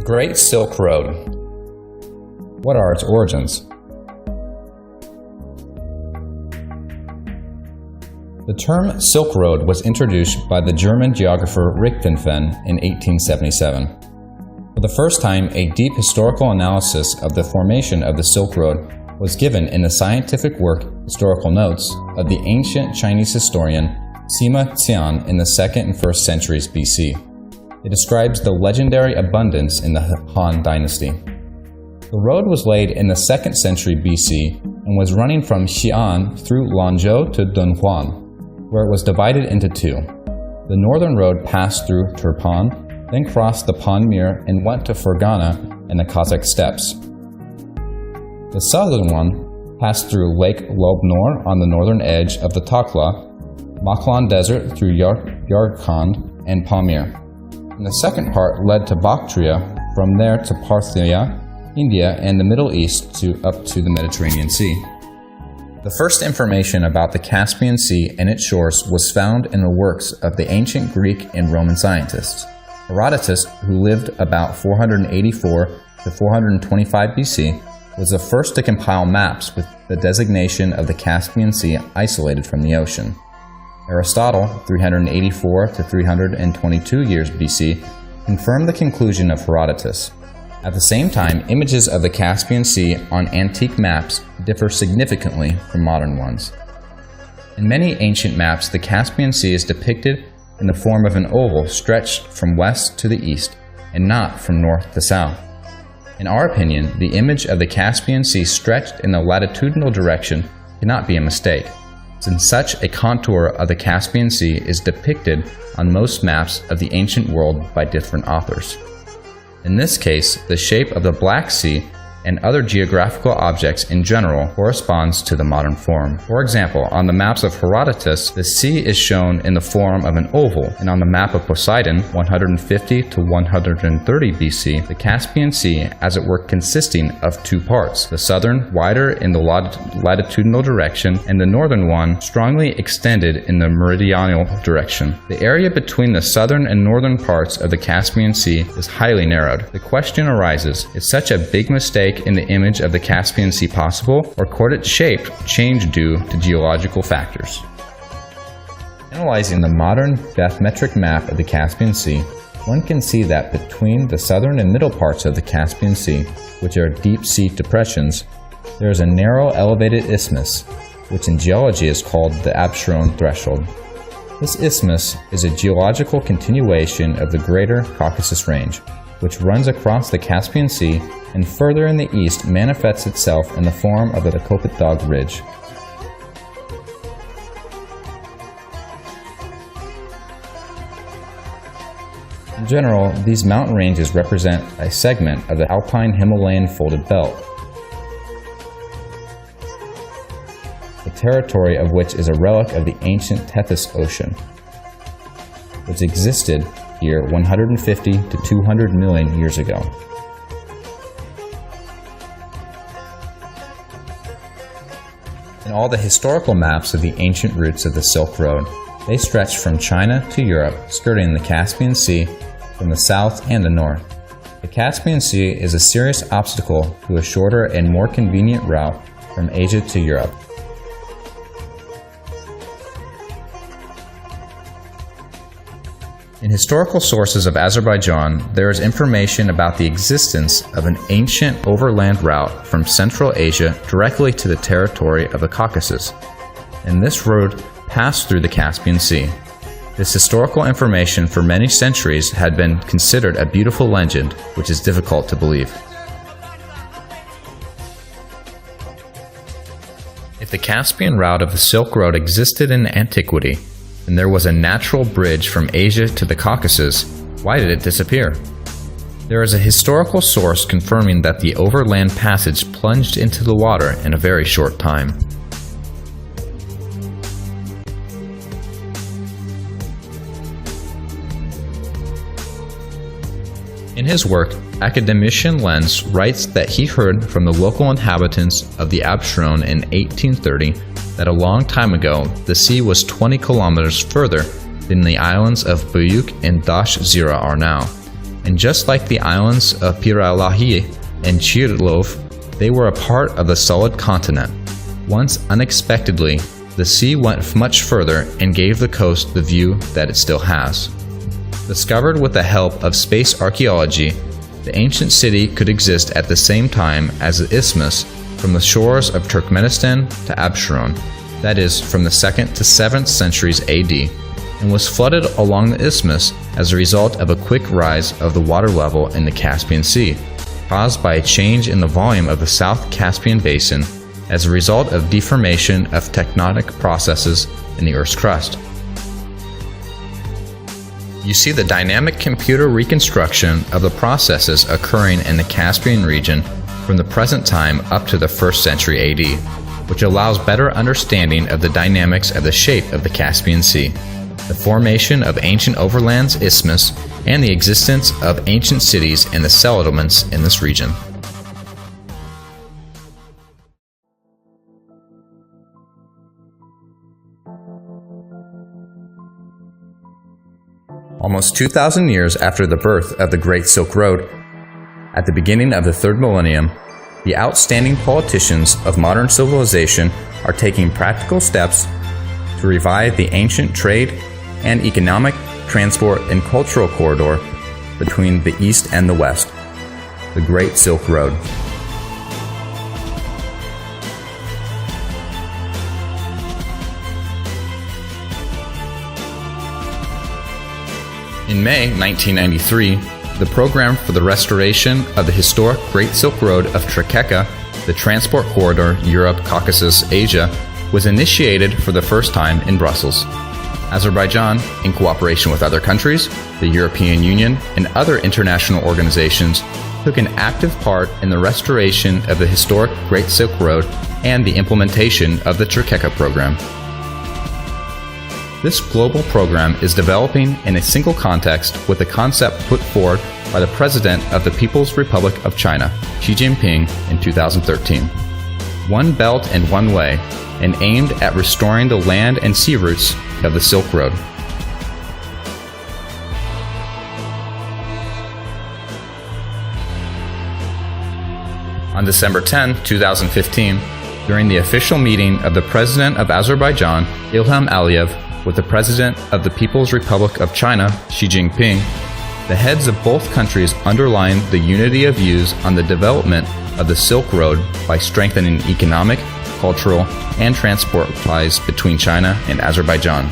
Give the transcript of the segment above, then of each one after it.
Great Silk Road. What are its origins? The term Silk Road was introduced by the German geographer Richtenfen in 1877. For the first time, a deep historical analysis of the formation of the Silk Road was given in the scientific work Historical Notes of the ancient Chinese historian Sima Qian in the 2nd and 1st centuries BC. It describes the legendary abundance in the Han Dynasty. The road was laid in the 2nd century BC and was running from Xi'an through Lanzhou to Dunhuan, where it was divided into two. The northern road passed through Turpan, then crossed the Pamir and went to Fergana and the Kazakh steppes. The southern one passed through Lake Lobnor on the northern edge of the Takla, Maklan Desert through Yarkand and Pamir. And the second part led to Bactria, from there to Parthia, India, and the Middle East up to the Mediterranean Sea. The first information about the Caspian Sea and its shores was found in the works of the ancient Greek and Roman scientists. Herodotus, who lived about 484 to 425 BC, was the first to compile maps with the designation of the Caspian Sea isolated from the ocean. Aristotle, 384 to 322 years BC, confirmed the conclusion of Herodotus. At the same time, images of the Caspian Sea on antique maps differ significantly from modern ones. In many ancient maps, the Caspian Sea is depicted in the form of an oval stretched from west to the east, and not from north to south. In our opinion, the image of the Caspian Sea stretched in the latitudinal direction cannot be a mistake, since such a contour of the Caspian Sea is depicted on most maps of the ancient world by different authors. In this case, the shape of the Black Sea and other geographical objects in general corresponds to the modern form. For example, on the maps of Herodotus, the sea is shown in the form of an oval, and on the map of Poseidon, 150 to 130 BC, the Caspian Sea as it were consisting of two parts, the southern wider in the latitudinal direction, and the northern one strongly extended in the meridional direction. The area between the southern and northern parts of the Caspian Sea is highly narrowed. The question arises, is such a big mistake in the image of the Caspian Sea possible, or could its shape change due to geological factors? Analyzing the modern bathymetric map of the Caspian Sea, one can see that between the southern and middle parts of the Caspian Sea, which are deep sea depressions, there is a narrow elevated isthmus, which in geology is called the Absheron threshold. This isthmus is a geological continuation of the Greater Caucasus Range, which runs across the Caspian Sea and further in the east manifests itself in the form of the Kopet Ridge. In general, these mountain ranges represent a segment of the alpine Himalayan folded belt, the territory of which is a relic of the ancient Tethys Ocean, which existed here 150 to 200 million years ago. In all the historical maps of the ancient routes of the Silk Road, they stretch from China to Europe, skirting the Caspian Sea from the south and the north. The Caspian Sea is a serious obstacle to a shorter and more convenient route from Asia to Europe. In historical sources of Azerbaijan, there is information about the existence of an ancient overland route from Central Asia directly to the territory of the Caucasus, and this road passed through the Caspian Sea. This historical information for many centuries had been considered a beautiful legend, which is difficult to believe. If the Caspian route of the Silk Road existed in antiquity, and there was a natural bridge from Asia to the Caucasus, why did it disappear? There is a historical source confirming that the overland passage plunged into the water in a very short time. In his work, academician Lenz writes that he heard from the local inhabitants of the Absheron in 1830 that a long time ago the sea was 20 kilometers further than the islands of Buyuk and Dash Zira are now, and just like the islands of Piralahi and Khalilov, they were a part of the solid continent. Once, unexpectedly, the sea went much further and gave the coast the view that it still has. Discovered with the help of space archaeology, the ancient city could exist at the same time as the isthmus from the shores of Turkmenistan to Absheron, that is, from the 2nd to 7th centuries AD, and was flooded along the isthmus as a result of a quick rise of the water level in the Caspian Sea, caused by a change in the volume of the South Caspian Basin as a result of deformation of tectonic processes in the Earth's crust. You see the dynamic computer reconstruction of the processes occurring in the Caspian region from the present time up to the 1st century AD, which allows better understanding of the dynamics of the shape of the Caspian Sea, the formation of ancient overlands, isthmus, and the existence of ancient cities and the settlements in this region. Almost 2,000 years after the birth of the Great Silk Road, at the beginning of the 3rd millennium, the outstanding politicians of modern civilization are taking practical steps to revive the ancient trade and economic, transport, and cultural corridor between the East and the West, the Great Silk Road. In May 1993, the program for the restoration of the historic Great Silk Road of Trekeka, the transport corridor Europe-Caucasus-Asia, was initiated for the first time in Brussels. Azerbaijan, in cooperation with other countries, the European Union, and other international organizations, took an active part in the restoration of the historic Great Silk Road and the implementation of the Trekeka program. This global program is developing in a single context with the concept put forward by the President of the People's Republic of China, Xi Jinping, in 2013. One Belt and One Way, and aimed at restoring the land and sea routes of the Silk Road. On December 10, 2015, during the official meeting of the President of Azerbaijan, Ilham Aliyev, with the President of the People's Republic of China, Xi Jinping, the heads of both countries underlined the unity of views on the development of the Silk Road by strengthening economic, cultural, and transport ties between China and Azerbaijan.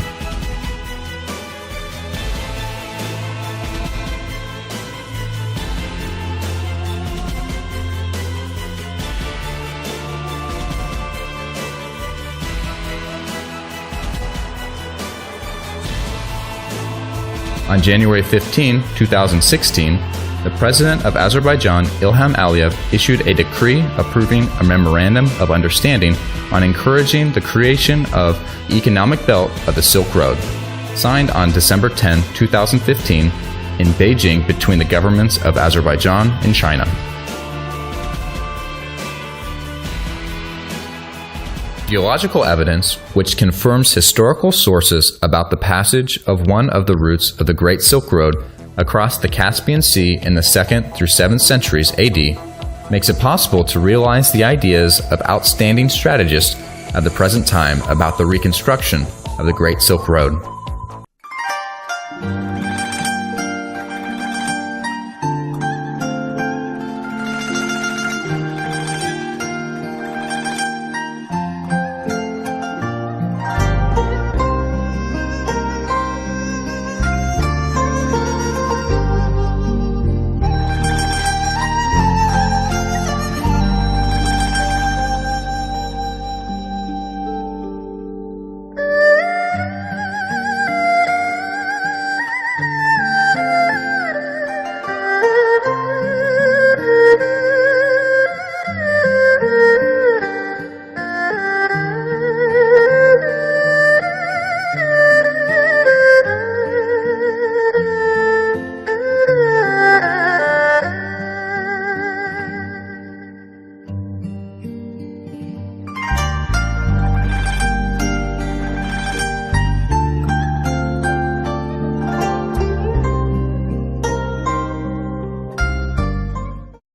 On January 15, 2016, the President of Azerbaijan, Ilham Aliyev, issued a decree approving a Memorandum of Understanding on encouraging the creation of the economic belt of the Silk Road, signed on December 10, 2015, in Beijing between the governments of Azerbaijan and China. Geological evidence, which confirms historical sources about the passage of one of the routes of the Great Silk Road across the Caspian Sea in the 2nd through 7th centuries AD, makes it possible to realize the ideas of outstanding strategists at the present time about the reconstruction of the Great Silk Road.